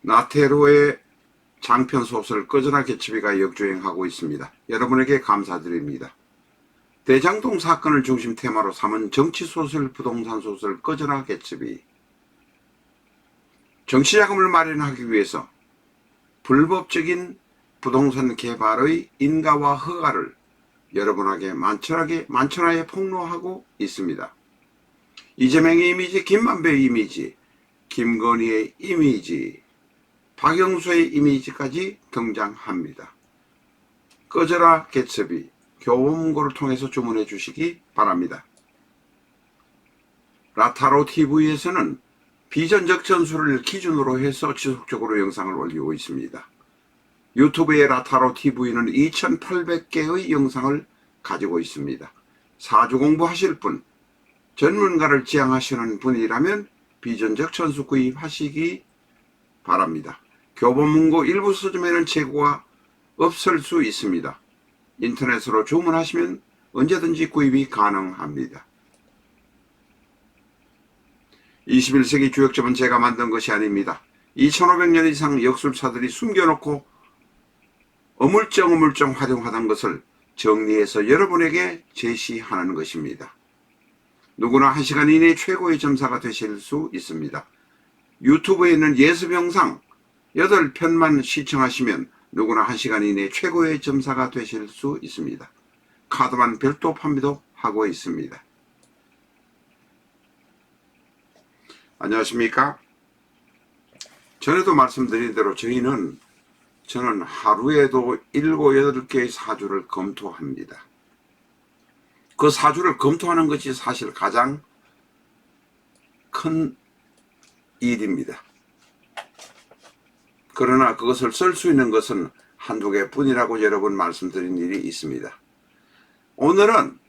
나태로의 장편소설 꺼져라 개츠비가 역주행하고 있습니다. 여러분에게 감사드립니다. 대장동 사건을 중심 테마로 삼은 정치소설, 부동산소설 꺼져라 개츠비. 정치자금을 마련하기 위해서 불법적인 부동산 개발의 인가와 허가를 여러분에게 만천하에 폭로하고 있습니다. 이재명의 이미지, 김만배의 이미지, 김건희의 이미지, 박영수의 이미지까지 등장합니다. 꺼져라 개츠비 교보문고를 통해서 주문해 주시기 바랍니다. 라타로 TV에서는 비전적 전술을 기준으로 해서 지속적으로 영상을 올리고 있습니다. 유튜브의 라타로 TV는 2800개의 영상을 가지고 있습니다. 사주 공부하실 분, 전문가를 지향하시는 분이라면 비전적 전술 구입하시기 바랍니다. 교보문고 일부 서점에는 재고가 없을 수 있습니다. 인터넷으로 주문하시면 언제든지 구입이 가능합니다. 21세기 주역점은 제가 만든 것이 아닙니다. 2500년 이상 역술사들이 숨겨놓고 어물쩡 활용하던 것을 정리해서 여러분에게 제시하는 것입니다. 누구나 1시간 이내에 최고의 점사가 되실 수 있습니다. 유튜브에 있는 예습 영상 8편만 시청하시면 누구나 1시간 이내에 최고의 점사가 되실 수 있습니다. 카드만 별도 판매도 하고 있습니다. 안녕하십니까? 전에도 말씀드린 대로 저는 하루에도 7, 8개의 사주를 검토합니다. 그 사주를 검토하는 것이 사실 가장 큰 일입니다. 그러나 그것을 쓸 수 있는 것은 한두 개뿐이라고 여러 번 말씀드린 일이 있습니다. 오늘은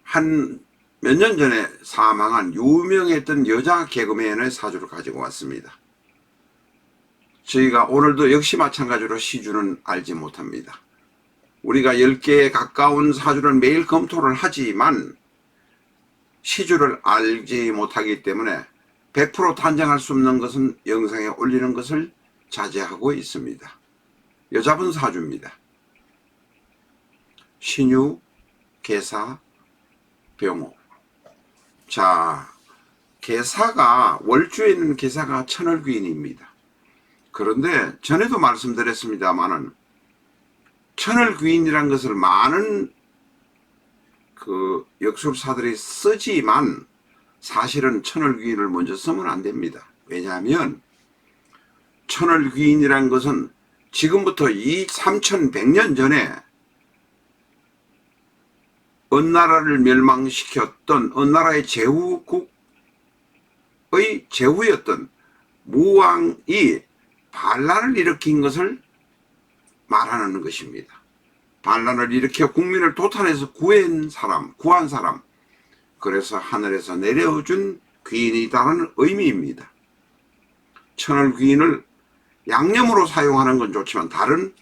한 몇 년 전에 사망한 유명했던 여자 개그맨의 사주를 가지고 왔습니다. 저희가 오늘도 역시 마찬가지로 시주는 알지 못합니다. 우리가 10개에 가까운 사주를 매일 검토를 하지만 시주를 알지 못하기 때문에 100% 단정할 수 없는 것은 영상에 올리는 것을 자제하고 있습니다. 여자분 사주입니다. 신유, 계사, 병호. 자, 계사가 월주에 있는 계사가 천을귀인입니다. 그런데 전에도 말씀드렸습니다마는 천을귀인이란 것을 많은 역술사들이 쓰지만 사실은 천을귀인을 먼저 쓰면 안 됩니다. 왜냐하면 천을귀인이란 것은 지금부터 3100년 전에 은나라를 멸망시켰던 은나라의 제후였던 무왕이 반란을 일으킨 것을 말하는 것입니다. 반란을 일으켜 국민을 도탄해서 구한 사람. 그래서 하늘에서 내려준 귀인이다라는 의미입니다. 천을귀인을 양념으로 사용하는 건 좋지만 다른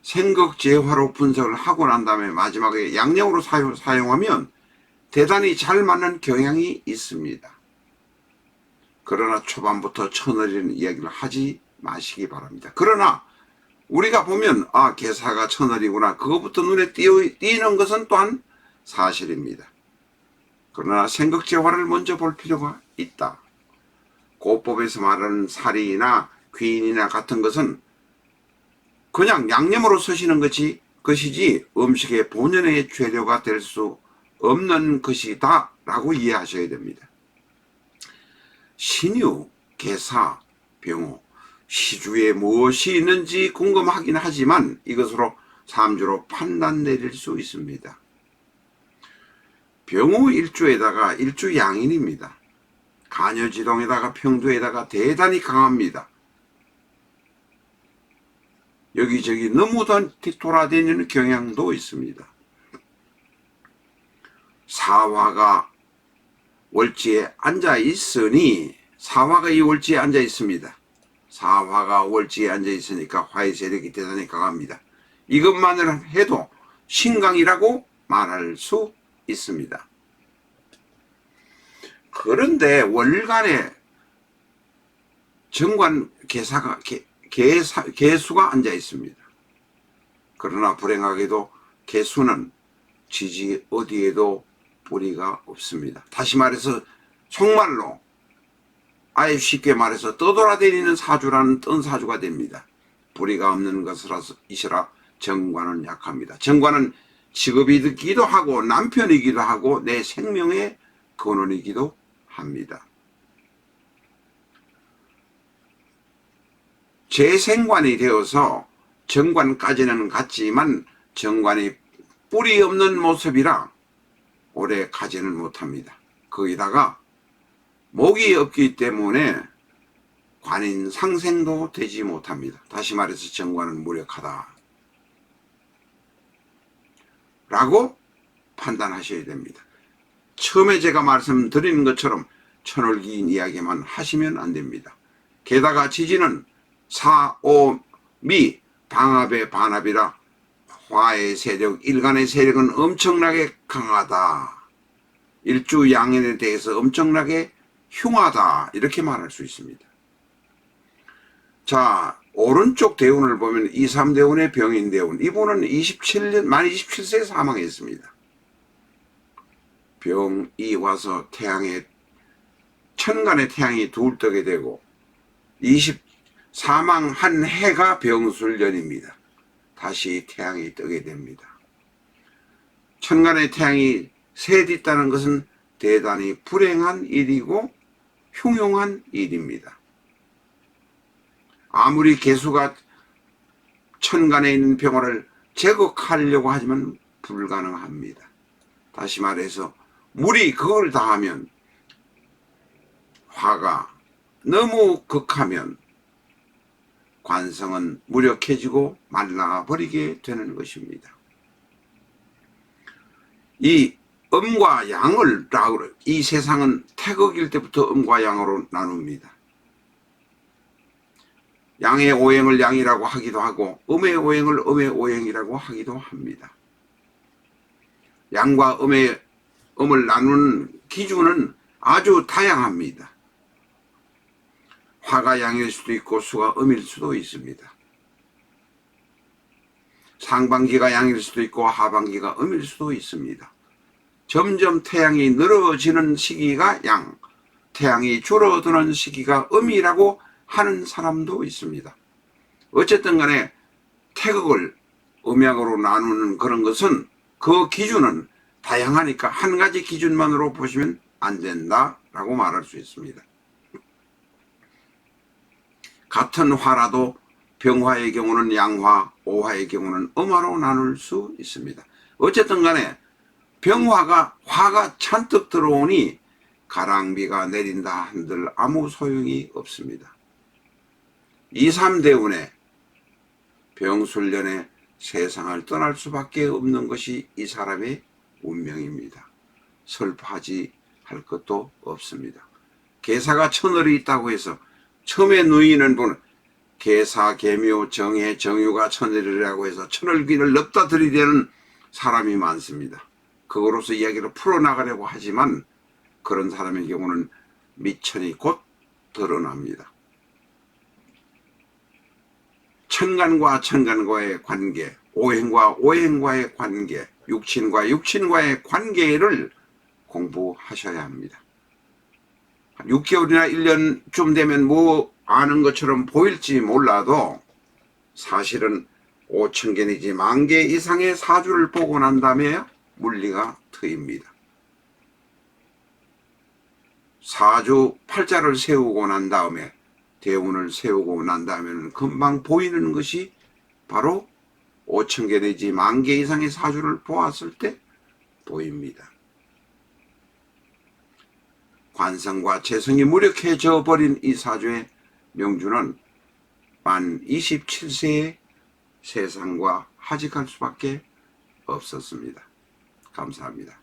생극재화로 분석을 하고 난 다음에 마지막에 양념으로 사용하면 대단히 잘 맞는 경향이 있습니다. 그러나 초반부터 천을이라는 이야기를 하지 마시기 바랍니다. 그러나 우리가 보면 계사가 천을이구나, 그것부터 눈에 띄는 것은 또한 사실입니다. 그러나 생극재화를 먼저 볼 필요가 있다. 고법에서 말하는 살이나 귀인이나 같은 것은 그냥 양념으로 쓰시는 것이지 음식의 본연의 재료가 될 수 없는 것이다 라고 이해하셔야 됩니다. 신유, 계사, 병호, 시주에 무엇이 있는지 궁금하긴 하지만 이것으로 삼주로 판단 내릴 수 있습니다. 병호 일주에다가 일주양인입니다. 간여지동에다가 평두에다가 대단히 강합니다. 여기저기 너무 돌아다니는 경향도 있습니다. 사화가 월지에 앉아 있으니 사화가 이 월지에 앉아 있습니다. 사화가 월지에 앉아 있으니까 화의 세력이 대단히 강합니다. 이것만을 해도 신강이라고 말할 수 있습니다. 그런데 월간에 정관 개수가 앉아 있습니다. 그러나 불행하게도 개수는 지지 어디에도 뿌리가 없습니다. 다시 말해서 속말로 아예 쉽게 말해서 떠돌아다니는 사주라는 뜬사주가 됩니다. 뿌리가 없는 것이라 정관은 약합니다. 정관은 직업이기도 하고 남편이기도 하고 내 생명의 근원이기도 합니다. 재생관이 되어서 정관까지는 같지만 정관이 뿌리 없는 모습이라 오래 가지는 못합니다. 거기다가 목이 없기 때문에 관인 상생도 되지 못합니다. 다시 말해서 정관은 무력하다 라고 판단하셔야 됩니다. 처음에 제가 말씀드린 것처럼 천을기인 이야기만 하시면 안 됩니다. 게다가 지지는 사오미 방합의 반합이라 화의 세력, 일간의 세력은 엄청나게 강하다. 일주양인에 대해서 엄청나게 흉하다. 이렇게 말할 수 있습니다. 자, 오른쪽 대운을 보면 23대운의 병인대운. 이분은 만 27세에 사망했습니다. 병이 와서 천간에 태양이 둘 뜨게 되고 사망한 해가 병술년입니다. 다시 태양이 뜨게 됩니다. 천간에 태양이 셋 있다는 것은 대단히 불행한 일이고 흉흉한 일입니다. 아무리 개수가 천간에 있는 병화를 제거하려고 하지만 불가능합니다. 다시 말해서 물이 그걸 다 하면 화가 너무 극하면 관성은 무력해지고 말라버리게 되는 것입니다. 이 음과 양을 이 세상은 태극일 때부터 음과 양으로 나눕니다. 양의 오행을 양이라고 하기도 하고 음의 오행을 음의 오행이라고 하기도 합니다. 양과 음을 나누는 기준은 아주 다양합니다. 화가 양일 수도 있고 수가 음일 수도 있습니다. 상반기가 양일 수도 있고 하반기가 음일 수도 있습니다. 점점 태양이 늘어지는 시기가 양, 태양이 줄어드는 시기가 음이라고 하는 사람도 있습니다. 어쨌든 간에 태극을 음양으로 나누는 그런 것은 그 기준은 다양하니까 한 가지 기준만으로 보시면 안 된다라고 말할 수 있습니다. 같은 화라도 병화의 경우는 양화, 오화의 경우는 음화로 나눌 수 있습니다. 어쨌든 간에 병화가 화가 잔뜩 들어오니 가랑비가 내린다 한들 아무 소용이 없습니다. 23대운에 병술년에 세상을 떠날 수밖에 없는 것이 이 사람의 운명입니다. 슬퍼하지 할 것도 없습니다. 계사가 천을이 있다고 해서 처음에 누이는 분은 계사, 계묘, 정해, 정유가 천을이라고 해서 천을귀를 넙다 들이대는 사람이 많습니다. 그거로서 이야기를 풀어나가려고 하지만 그런 사람의 경우는 미천이 곧 드러납니다. 천간과 천간과의 관계, 오행과 오행과의 관계, 육친과 육친과의 관계를 공부하셔야 합니다. 6개월이나 1년쯤 되면 뭐 아는 것처럼 보일지 몰라도 사실은 5,000개 내지 10,000개 이상의 사주를 보고 난 다음에 물리가 트입니다. 사주 팔자를 세우고 난 다음에 대운을 세우고 난 다음에는 금방 보이는 것이 바로 5,000개 내지 10,000개 이상의 사주를 보았을 때 보입니다. 관성과 재성이 무력해져 버린 이 사주의 명주는 만 27세에 세상과 하직할 수밖에 없었습니다. 감사합니다.